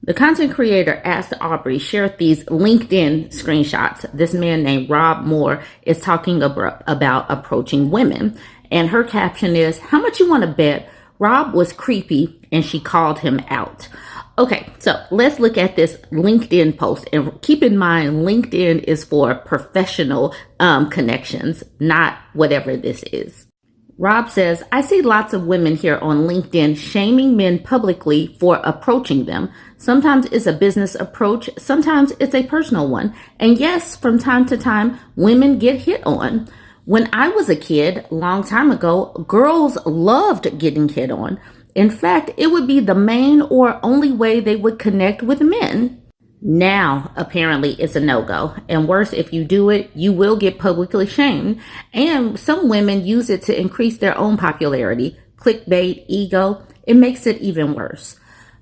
The content creator asked Aubrey share these LinkedIn screenshots. This man named Rob Moore is talking about approaching women. And her caption is, "How much you want to bet Rob was creepy and she called him out?" Okay, so let's look at this LinkedIn post. And keep in mind, LinkedIn is for professional connections, not whatever this is. Rob says, "I see lots of women here on LinkedIn shaming men publicly for approaching them. Sometimes it's a business approach, sometimes it's a personal one. And yes, from time to time, women get hit on. When I was a kid, a long time ago, girls loved getting hit on. In fact, it would be the main or only way they would connect with men. Now, apparently, it's a no-go. And worse, if you do it, you will get publicly shamed. And some women use it to increase their own popularity. Clickbait, ego, it makes it even worse.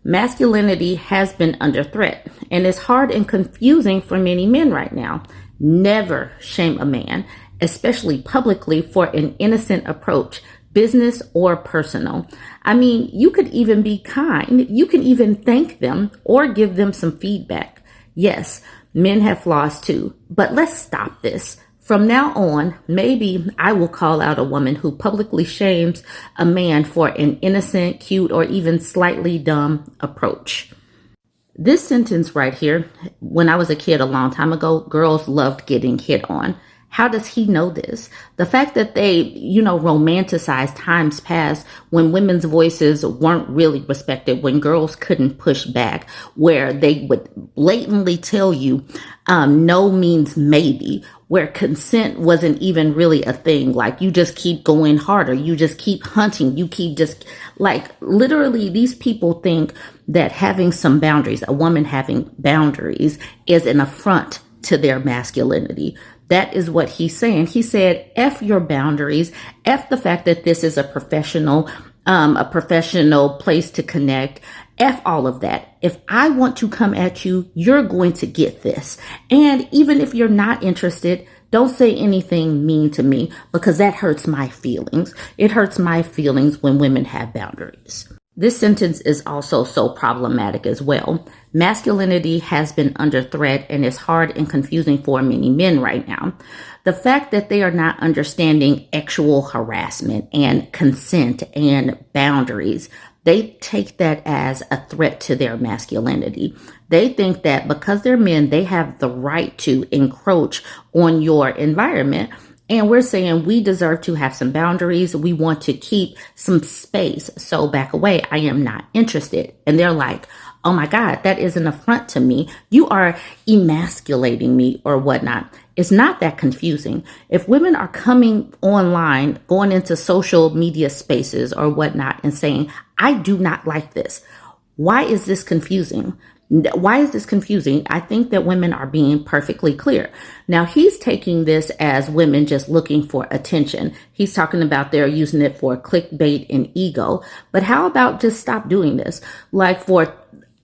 Masculinity has been under threat, and it's hard and confusing for many men right now. Never shame a man, especially publicly, for an innocent approach, business or personal. I mean, you could even be kind. You can even thank them or give them some feedback. Yes, men have flaws too, but let's stop this. From now on, maybe I will call out a woman who publicly shames a man for an innocent, cute, or even slightly dumb approach." This sentence right here, when I was a kid a long time ago, girls loved getting hit on. How does he know this? The fact that they, romanticize times past when women's voices weren't really respected, when girls couldn't push back, where they would blatantly tell you no means maybe, where consent wasn't even really a thing. Like, you just keep going harder. You just keep hunting. You keep just, literally, these people think that having some boundaries, a woman having boundaries, is an affront to their masculinity. That is what he's saying. He said, F your boundaries, F the fact that this is a professional place to connect, F all of that. If I want to come at you, you're going to get this. And even if you're not interested, don't say anything mean to me, because that hurts my feelings. It hurts my feelings when women have boundaries. This sentence is also so problematic as well. Masculinity has been under threat and is hard and confusing for many men right now. The fact that they are not understanding actual harassment and consent and boundaries, they take that as a threat to their masculinity. They think that because they're men, they have the right to encroach on your environment. And we're saying we deserve to have some boundaries. We want to keep some space. So back away. I am not interested. And they're like, oh my God, that is an affront to me. You are emasculating me or whatnot. It's not that confusing. If women are coming online, going into social media spaces or whatnot and saying, I do not like this. Why is this confusing? Why is this confusing? I think that women are being perfectly clear. Now, he's taking this as women just looking for attention. He's talking about they're using it for clickbait and ego. But how about just stop doing this?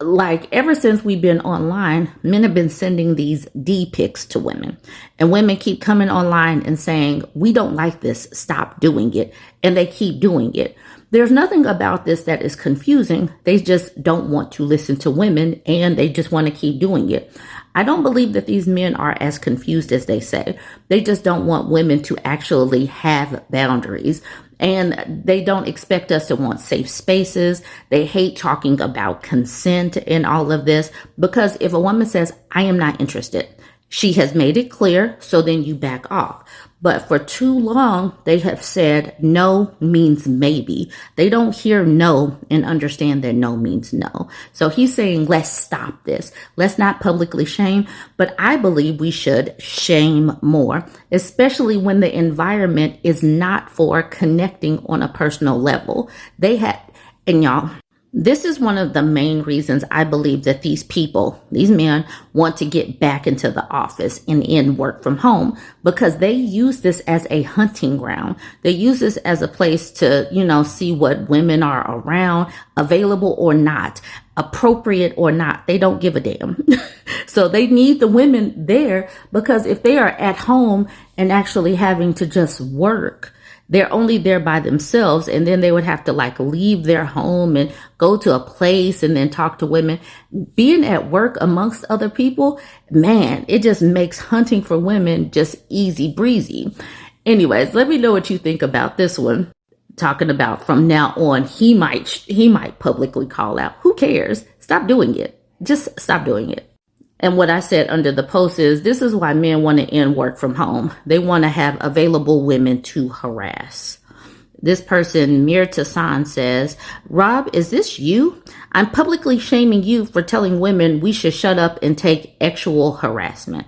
Ever since we've been online, men have been sending these D pics to women. And women keep coming online and saying, we don't like this, stop doing it. And they keep doing it. There's nothing about this that is confusing. They just don't want to listen to women and they just want to keep doing it. I don't believe that these men are as confused as they say. They just don't want women to actually have boundaries. And they don't expect us to want safe spaces. They hate talking about consent and all of this, because if a woman says, I am not interested, she has made it clear, so then you back off. But for too long, they have said no means maybe. They don't hear no and understand that no means no. So he's saying, let's stop this. Let's not publicly shame, but I believe we should shame more, especially when the environment is not for connecting on a personal level. And y'all, this is one of the main reasons I believe that these men want to get back into the office and in work from home, because they use this as a hunting ground. They use this as a place to, see what women are around, available or not, appropriate or not. They don't give a damn. So they need the women there, because if they are at home and actually having to just work, They're only there by themselves, and then they would have to like leave their home and go to a place and then talk to women. Being at work amongst other people, man, it just makes hunting for women just easy breezy. Anyways, let me know what you think about this one. Talking about from now on, he might publicly call out. Who cares? Stop doing it. Just stop doing it. And what I said under the post is, this is why men want to end work from home. They want to have available women to harass. This person, Mir Tassan, says, Rob, is this you? I'm publicly shaming you for telling women we should shut up and take actual harassment.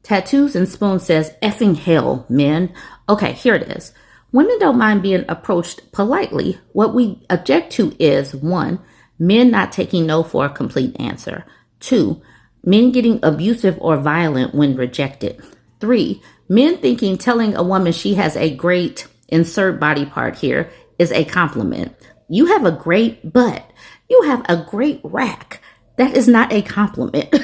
Tattoos and Spoon says, effing hell, men. Okay, here it is. Women don't mind being approached politely. What we object to is, 1, men not taking no for a complete answer. 2, men getting abusive or violent when rejected. 3, men thinking telling a woman she has a great insert body part here is a compliment. You have a great butt. You have a great rack. That is not a compliment.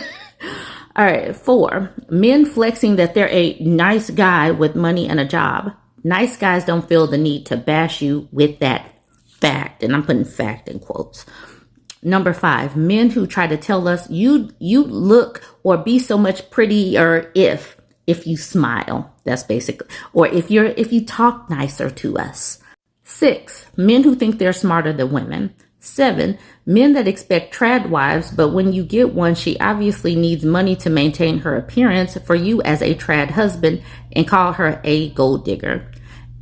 All right, 4, men flexing that they're a nice guy with money and a job. Nice guys don't feel the need to bash you with that fact. And I'm putting fact in quotes. Number 5, men who try to tell us you look or be so much prettier if you smile. That's basically, or if you talk nicer to us. 6, men who think they're smarter than women. 7, men that expect trad wives, but when you get one, she obviously needs money to maintain her appearance for you as a trad husband and call her a gold digger.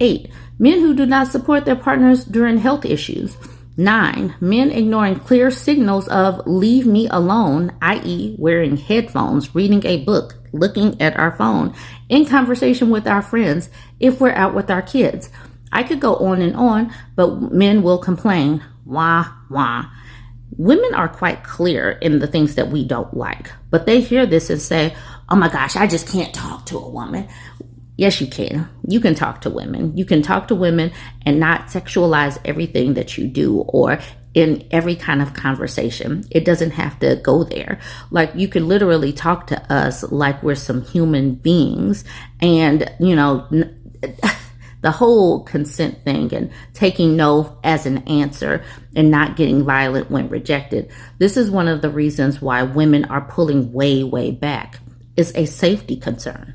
8, men who do not support their partners during health issues. 9, men ignoring clear signals of leave me alone, i.e. wearing headphones, reading a book, looking at our phone, in conversation with our friends, if we're out with our kids. I could go on and on, but men will complain. Wah, wah. Women are quite clear in the things that we don't like, but they hear this and say, oh my gosh, I just can't talk to a woman. Yes, you can. You can talk to women. You can talk to women and not sexualize everything that you do or in every kind of conversation. It doesn't have to go there. Like, you can literally talk to us like we're some human beings, and, the whole consent thing and taking no as an answer and not getting violent when rejected. This is one of the reasons why women are pulling way, way back. It's a safety concern.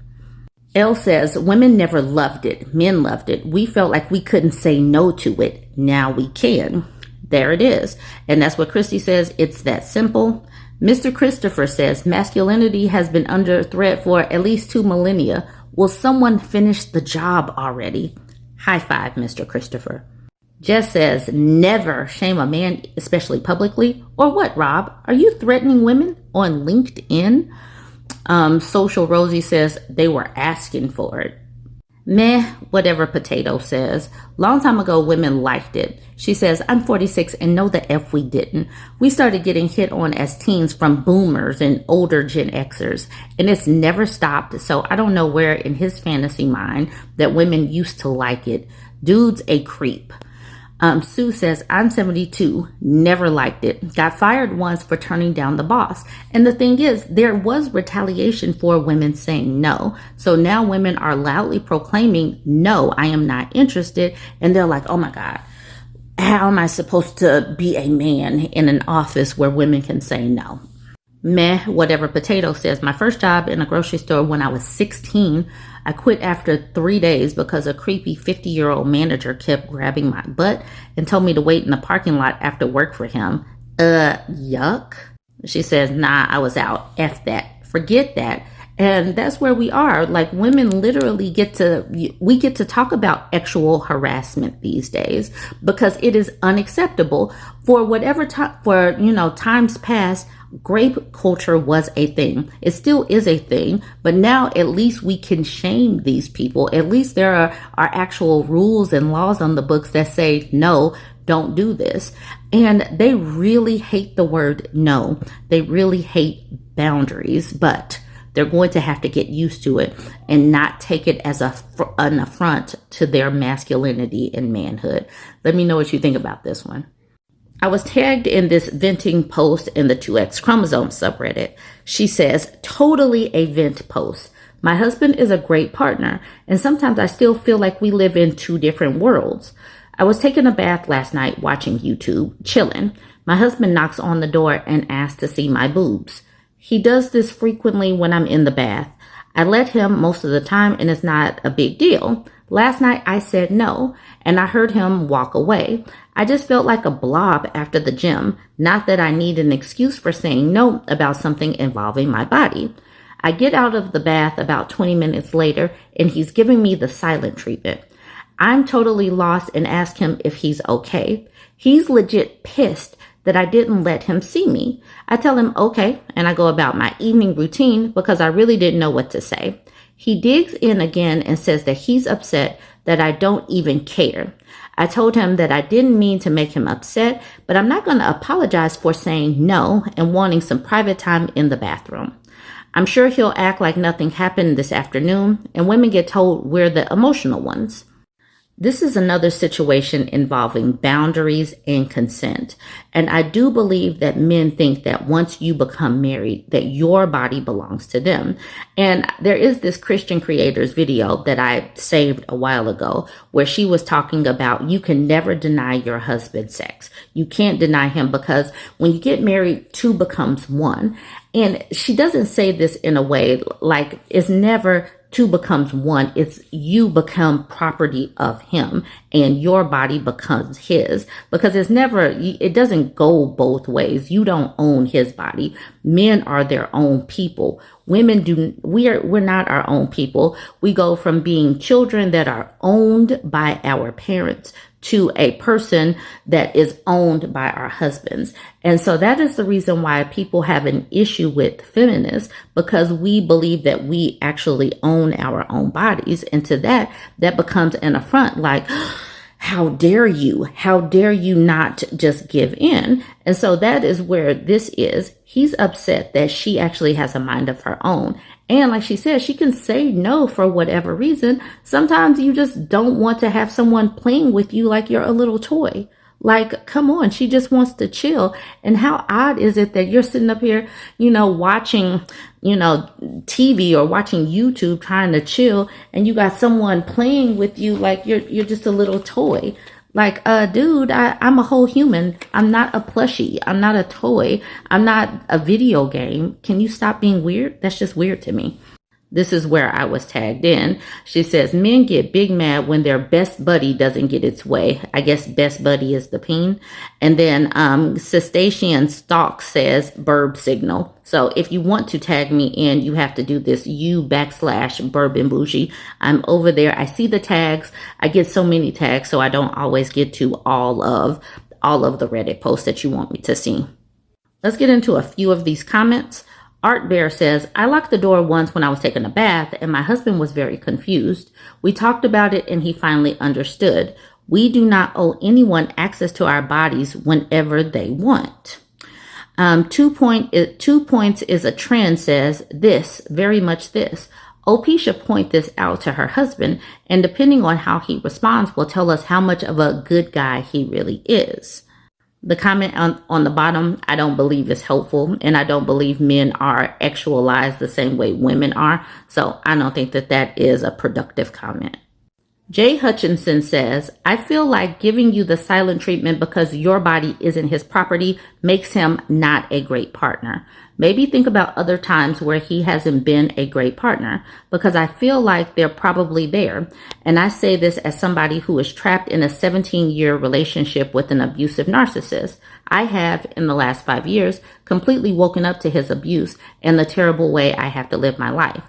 Elle says, women never loved it. Men loved it. We felt like we couldn't say no to it. Now we can. There it is. And that's what Christy says. It's that simple. Mr. Christopher says, masculinity has been under threat for at least 2 millennia. Will someone finish the job already? High five, Mr. Christopher. Jess says, never shame a man, especially publicly. Or what, Rob? Are you threatening women on LinkedIn? Social Rosie says they were asking for it. Meh, whatever Potato says. Long time ago, women liked it. She says, I'm 46 and know the F we didn't. We started getting hit on as teens from boomers and older Gen Xers, and it's never stopped. So I don't know where in his fantasy mind that women used to like it. Dude's a creep. Sue says, I'm 72, never liked it. Got fired once for turning down the boss. And the thing is, there was retaliation for women saying no. So now women are loudly proclaiming, no, I am not interested. And they're like, oh my God, how am I supposed to be a man in an office where women can say no? Meh, whatever Potato says. My first job in a grocery store when I was 16, I quit after 3 days because a creepy 50-year-old manager kept grabbing my butt and told me to wait in the parking lot after work for him. Yuck. She says, nah, I was out. F that. Forget that. And that's where we are. Like, women literally get to talk about actual harassment these days because it is unacceptable. For whatever time, times past, grape culture was a thing. It still is a thing, but now at least we can shame these people. At least there are actual rules and laws on the books that say, no, don't do this. And they really hate the word no. They really hate boundaries, but they're going to have to get used to it and not take it as an affront to their masculinity and manhood. Let me know what you think about this one. I was tagged in this venting post in the 2X chromosome subreddit. She says, totally a vent post. My husband is a great partner, and sometimes I still feel like we live in two different worlds. I was taking a bath last night watching YouTube, chilling. My husband knocks on the door and asks to see my boobs. He does this frequently when I'm in the bath. I let him most of the time, and it's not a big deal. Last night I said no, and I heard him walk away. I just felt like a blob after the gym. Not that I need an excuse for saying no about something involving my body. I get out of the bath about 20 minutes later, and he's giving me the silent treatment. I'm totally lost and ask him if he's okay. He's legit pissed that I didn't let him see me. I tell him okay, and I go about my evening routine because I really didn't know what to say. He digs in again and says that he's upset that I don't even care. I told him that I didn't mean to make him upset, but I'm not going to apologize for saying no and wanting some private time in the bathroom. I'm sure he'll act like nothing happened this afternoon, and women get told we're the emotional ones. This is another situation involving boundaries and consent. And I do believe that men think that once you become married, that your body belongs to them. And there is this Christian creator's video that I saved a while ago where she was talking about you can never deny your husband sex. You can't deny him because when you get married, two becomes one. And she doesn't say this in a way like it's never two becomes one. It's you become property of him and your body becomes his, because it doesn't go both ways. You don't own his body. Men are their own people. Women we're not our own people. We go from being children that are owned by our parents to a person that is owned by our husbands. And so that is the reason why people have an issue with feminists, because we believe that we actually own our own bodies. And to that becomes an affront, like, how dare you? How dare you not just give in? And so that is where this is. He's upset that she actually has a mind of her own. And like she said, she can say no for whatever reason. Sometimes you just don't want to have someone playing with you like you're a little toy. Like, come on, she just wants to chill. And how odd is it that you're sitting up here, watching, TV or watching YouTube trying to chill, and you got someone playing with you like you're just a little toy. Like, dude, I'm a whole human. I'm not a plushie. I'm not a toy. I'm not a video game. Can you stop being weird? That's just weird to me. This is where I was tagged in. She says, men get big mad when their best buddy doesn't get its way. I guess best buddy is the peen. And then Cetacean Stalk says, burb signal. So if you want to tag me in, you have to do this /Bourbon Bougie. I'm over there. I see the tags. I get so many tags, so I don't always get to all of the Reddit posts that you want me to see. Let's get into a few of these comments. Art Bear says, I locked the door once when I was taking a bath and my husband was very confused. We talked about it and he finally understood. We do not owe anyone access to our bodies whenever they want. 2 points is a trend says this, very much this. OP should point this out to her husband, and depending on how he responds will tell us how much of a good guy he really is. The comment on the bottom, I don't believe is helpful, and I don't believe men are actualized the same way women are. So I don't think that is a productive comment. Jay Hutchinson says, I feel like giving you the silent treatment because your body isn't his property makes him not a great partner. Maybe think about other times where he hasn't been a great partner, because I feel like they're probably there. And I say this as somebody who is trapped in a 17-year relationship with an abusive narcissist. I have, in the last 5 years, completely woken up to his abuse and the terrible way I have to live my life.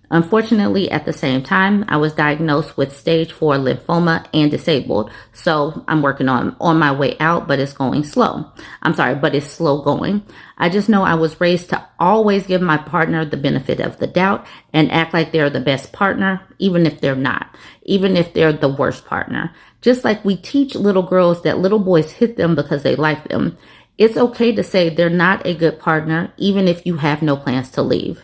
Unfortunately, at the same time, I was diagnosed with stage 4 lymphoma and disabled. So I'm working on my way out, but it's going slow. But it's slow going. I just know I was raised to always give my partner the benefit of the doubt and act like they're the best partner, even if they're not, even if they're the worst partner. Just like we teach little girls that little boys hit them because they like them. It's okay to say they're not a good partner, even if you have no plans to leave.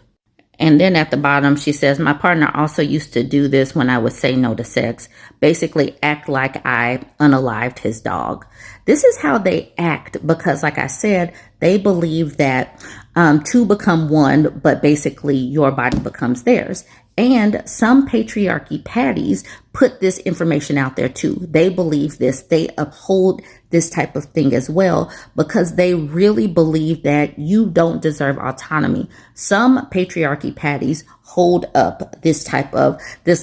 And then at the bottom, she says, my partner also used to do this when I would say no to sex, basically act like I unalived his dog. This is how they act because, like I said, they believe that two become one, but basically your body becomes theirs. And some patriarchy patties put this information out there too. They believe this. They uphold this type of thing as well because they really believe that you don't deserve autonomy. Some patriarchy patties hold up this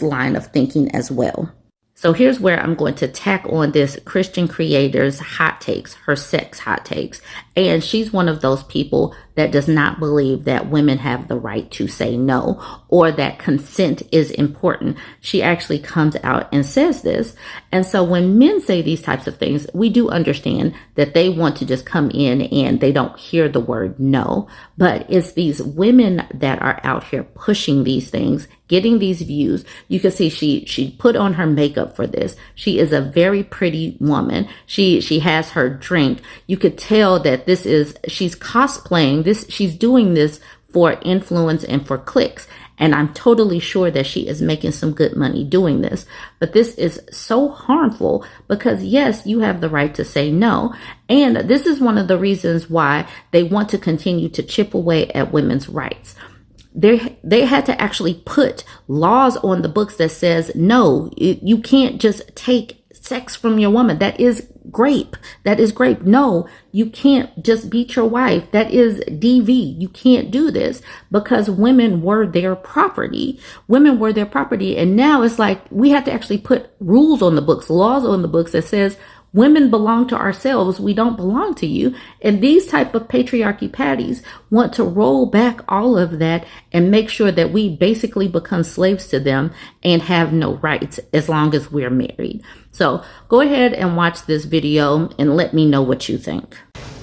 line of thinking as well. So here's where I'm going to tack on this Christian creator's hot takes, her sex hot takes. And she's one of those people that does not believe that women have the right to say no or that consent is important. She actually comes out and says this. And so when men say these types of things, we do understand that they want to just come in and they don't hear the word no. But it's these women that are out here pushing these things, getting these views. You can see she put on her makeup for this. She is a very pretty woman. She has her drink. You could tell that she's cosplaying this. She's doing this for influence and for clicks. And I'm totally sure that she is making some good money doing this. But this is so harmful because yes, you have the right to say no. And this is one of the reasons why they want to continue to chip away at women's rights. They had to actually put laws on the books that says, no, you can't just take sex from your woman. That is grape. That is grape. No, you can't just beat your wife. That is DV. You can't do this because women were their property. Women were their property. And now it's like we have to actually put rules on the books, laws on the books that says women belong to ourselves. We don't belong to you. And these type of patriarchy patties want to roll back all of that and make sure that we basically become slaves to them and have no rights as long as we're married. So go ahead and watch this video and let me know what you think.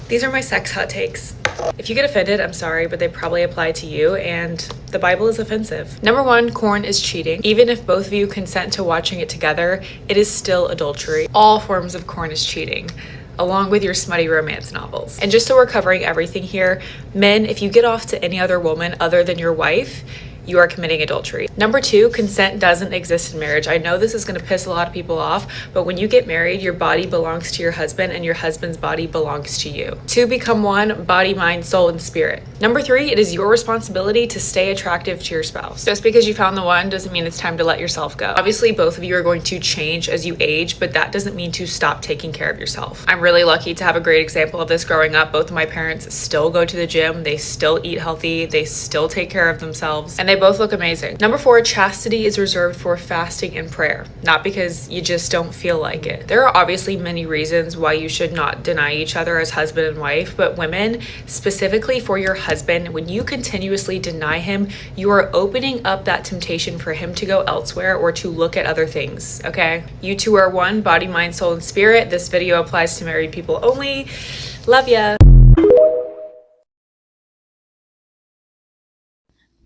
These are my sex hot takes. If you get offended, I'm sorry, but they probably apply to you, and the Bible is offensive. Number one, corn is cheating. Even if both of you consent to watching it together, it is still adultery. All forms of corn is cheating, along with your smutty romance novels. And just so we're covering everything here, men, if you get off to any other woman other than your wife, you are committing adultery. Number two, consent doesn't exist in marriage. I know this is gonna piss a lot of people off, but when you get married, your body belongs to your husband and your husband's body belongs to you. Two become one, body, mind, soul, and spirit. Number three, it is your responsibility to stay attractive to your spouse. Just because you found the one doesn't mean it's time to let yourself go. Obviously, both of you are going to change as you age, but that doesn't mean to stop taking care of yourself. I'm really lucky to have a great example of this growing up. Both of my parents still go to the gym, they still eat healthy, they still take care of themselves, and they both look amazing. Number four, chastity is reserved for fasting and prayer, not because you just don't feel like it. There are obviously many reasons why you should not deny each other as husband and wife, but women, specifically for your husband, when you continuously deny him, you are opening up that temptation for him to go elsewhere or to look at other things, okay? You two are one, body, mind, soul, and spirit. This video applies to married people only. Love ya.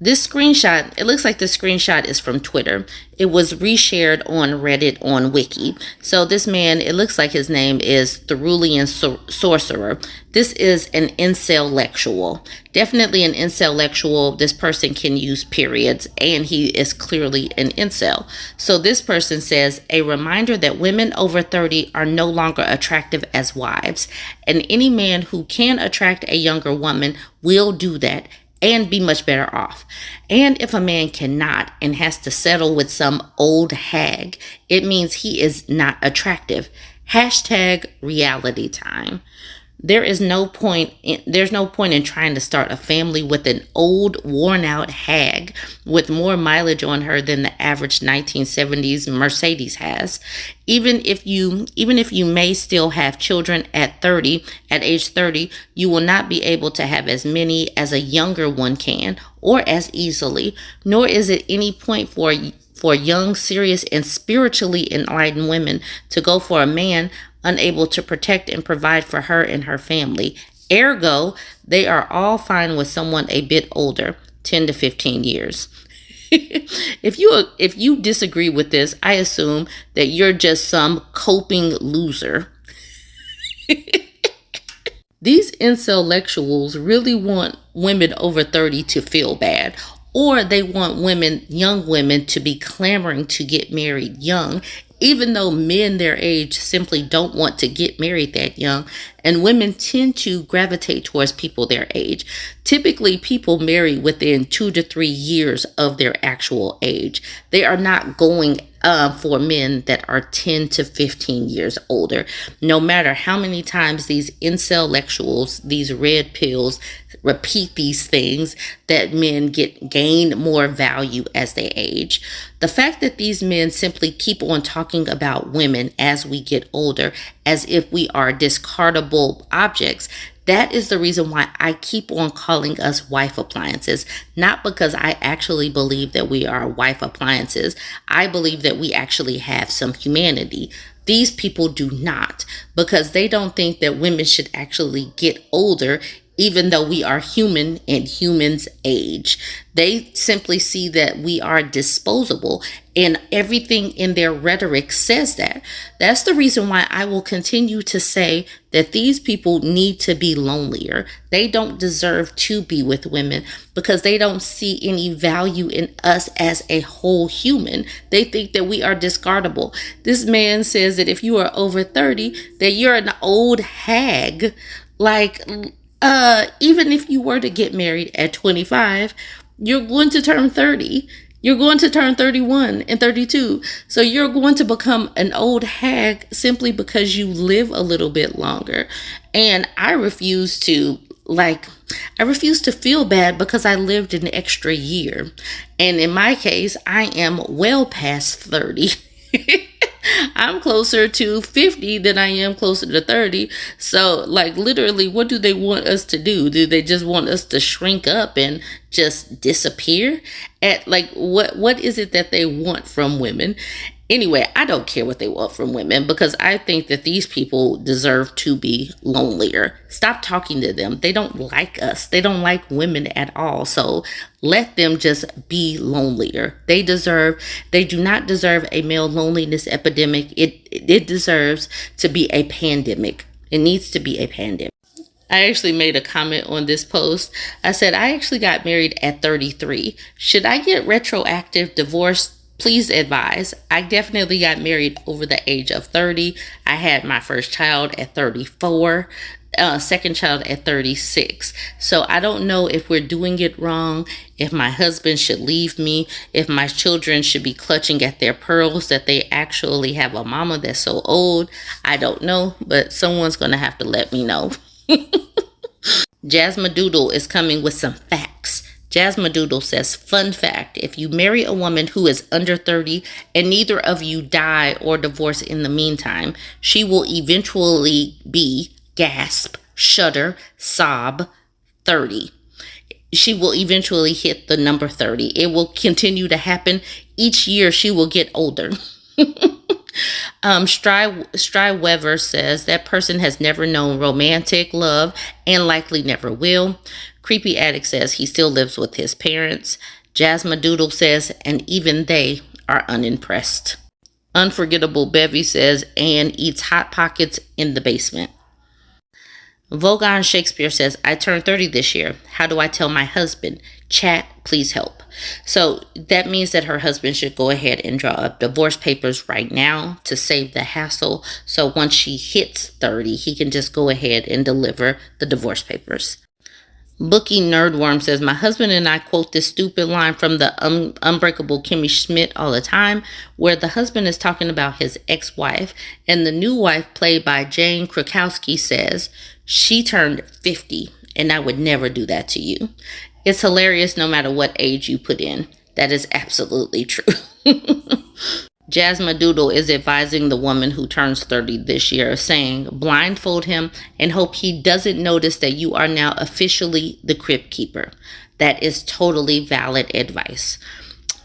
This screenshot, it looks like the screenshot is from Twitter. It was reshared on Reddit on Wiki. So this man, it looks like his name is Cerulean Sorcerer. This is an INCEL-LECTUAL. Definitely an INCEL-LECTUAL. This person can use periods, and he is clearly an incel. So this person says, a reminder that women over 30 are no longer attractive as wives, and any man who can attract a younger woman will do that and be much better off. And if a man cannot and has to settle with some old hag, it means he is not attractive. Hashtag reality time. There's no point in trying to start a family with an old, worn-out hag with more mileage on her than the average 1970s Mercedes has. Even if you may still have children at age 30, you will not be able to have as many as a younger one can, or as easily. Nor is it any point for young, serious, and spiritually enlightened women to go for a man unable to protect and provide for her and her family. Ergo, they are all fine with someone a bit older, 10 to 15 years. If you disagree with this, I assume that you're just some coping loser. These incel-lectuals really want women over 30 to feel bad, or they want young women to be clamoring to get married young even though men their age simply don't want to get married that young, and women tend to gravitate towards people their age. Typically, people marry within 2 to 3 years of their actual age. They are not going for men that are 10 to 15 years older. No matter how many times these incel-lectuals, these red pills, repeat these things, that men gain more value as they age. The fact that these men simply keep on talking about women as we get older, as if we are discardable objects, that is the reason why I keep on calling us wife appliances. Not because I actually believe that we are wife appliances. I believe that we actually have some humanity. These people do not, because they don't think that women should actually get older, even though we are human and humans age. They simply see that we are disposable, and everything in their rhetoric says that. That's the reason why I will continue to say that these people need to be lonelier. They don't deserve to be with women because they don't see any value in us as a whole human. They think that we are discardable. This man says that if you are over 30, that you're an old hag. Even if you were to get married at 25, you're going to turn 30. You're going to turn 31 and 32. So you're going to become an old hag simply because you live a little bit longer. And I refuse to feel bad because I lived an extra year. And in my case, I am well past 30. I'm closer to 50 than I am closer to 30. So, literally, what do they want us to do? Do they just want us to shrink up and just disappear? What is it that they want from women? Anyway, I don't care what they want from women because I think that these people deserve to be lonelier. Stop talking to them. They don't like us. They don't like women at all. So let them just be lonelier. They do not deserve a male loneliness epidemic. It deserves to be a pandemic. It needs to be a pandemic. I actually made a comment on this post. I said, I actually got married at 33. Should I get retroactive divorce? Please advise. I definitely got married over the age of 30. I had my first child at 34, second child at 36. So I don't know if we're doing it wrong, if my husband should leave me, if my children should be clutching at their pearls that they actually have a mama that's so old. I don't know, but someone's going to have to let me know. Jasmine Doodle is coming with some facts. Jasmine Doodle says, fun fact, if you marry a woman who is under 30 and neither of you die or divorce in the meantime, she will eventually be, gasp, shudder, sob, 30. She will eventually hit the number 30. It will continue to happen. Each year she will get older. Weber says that person has never known romantic love and likely never will. Creepy Addict says he still lives with his parents. Jasmine Doodle says, and even they are unimpressed. Unforgettable Bevy says, and eats Hot Pockets in the basement. Vogon Shakespeare says, I turned 30 this year. How do I tell my husband? Chat, please help. So that means that her husband should go ahead and draw up divorce papers right now to save the hassle. So once she hits 30, he can just go ahead and deliver the divorce papers. Bookie Nerdworm says, my husband and I quote this stupid line from the Unbreakable Kimmy Schmidt all the time, where the husband is talking about his ex-wife, and the new wife, played by Jane Krakowski, says, she turned 50, and I would never do that to you. It's hilarious no matter what age you put in. That is absolutely true. Jasmine Doodle is advising the woman who turns 30 this year, saying, blindfold him and hope he doesn't notice that you are now officially the crypt keeper. That is totally valid advice.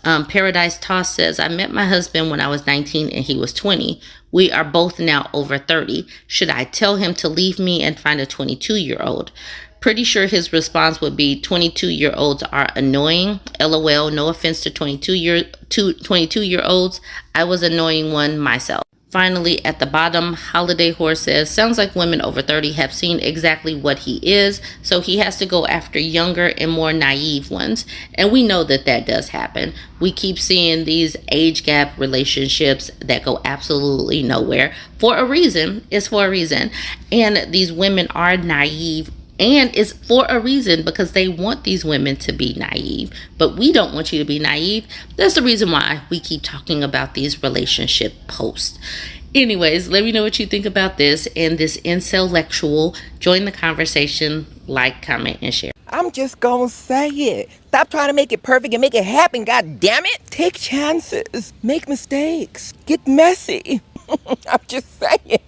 Paradise Toss says, I met my husband when I was 19 and he was 20. We are both now over 30. Should I tell him to leave me and find a 22-year-old? Pretty sure his response would be 22-year-olds are annoying. LOL, no offense to 22-year-olds. I was annoying one myself. Finally, at the bottom, Holiday Horse says, sounds like women over 30 have seen exactly what he is, so he has to go after younger and more naive ones. And we know that that does happen. We keep seeing these age gap relationships that go absolutely nowhere for a reason. It's for a reason. And these women are naive. And it's for a reason, because they want these women to be naive. But we don't want you to be naive. That's the reason why we keep talking about these relationship posts. Anyways, let me know what you think about this and this incel-lectual. Join the conversation, like, comment, and share. I'm just gonna say it. Stop trying to make it perfect and make it happen, god damn it. Take chances. Make mistakes. Get messy. I'm just saying.